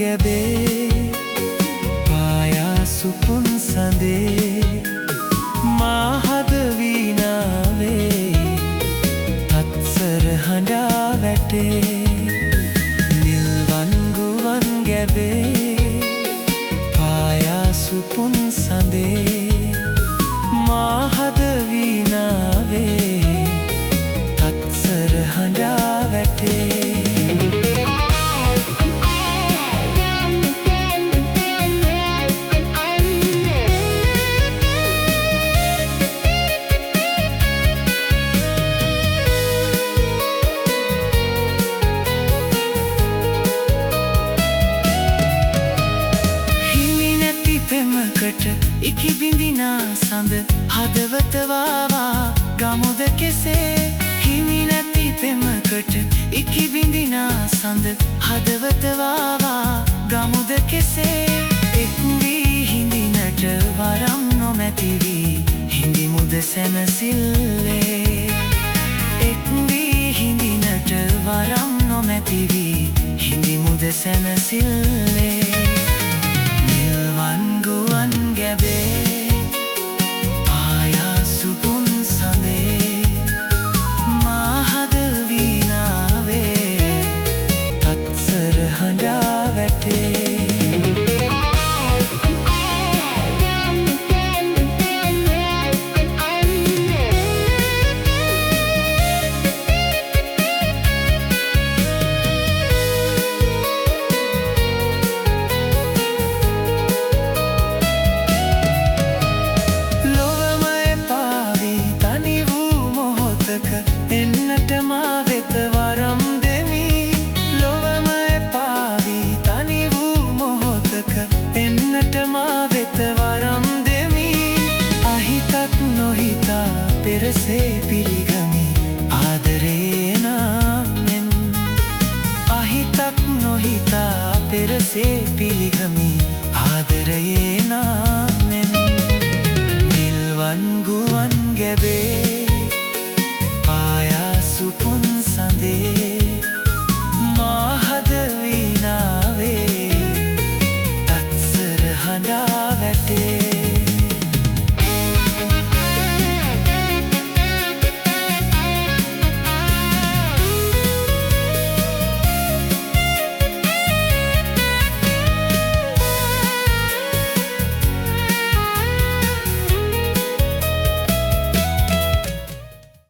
ගැබේ පායාසු පුන් සඳේ මාහද වීණාවේ තත්සර හඬා වැටේ නිල්වන් ගුවන් ගැබේ පායාසු පුන් සඳේ මාහද වීණාවේ තත්සර හඬා වැටේ ඉකි බිඳිනා සඳ හදවත වාවා ගමුද කෙසේ හිමි නැති පෙමකට ඉකි බිඳිනා සඳ හදවත වාවා ගමුද කෙසේ එක් වී හිඳිනට වරම් නොමැති වී හිඳිමුද සැනසිල්ලේ එක් වී හිඳිනට වරම් නොමැති වී හිඳිමුද සැනසිල්ලේ නිල්වන් ගුවන් ගැබේ පායාසු පුන් සඳේ මාහද වීණාවේ තත්සර හඬා වැටේ එන්නට මා වෙත වරම් දෙමි ලොවම එපාවී තනි වූ මොහොතක එන්නට මා වෙත වරම් දෙමි අහිතක් නොහිතා පෙරසේ පිළිගමි ආදරේ නාමෙන් අහිතක් නොහිතා පෙරසේ පිළිගමි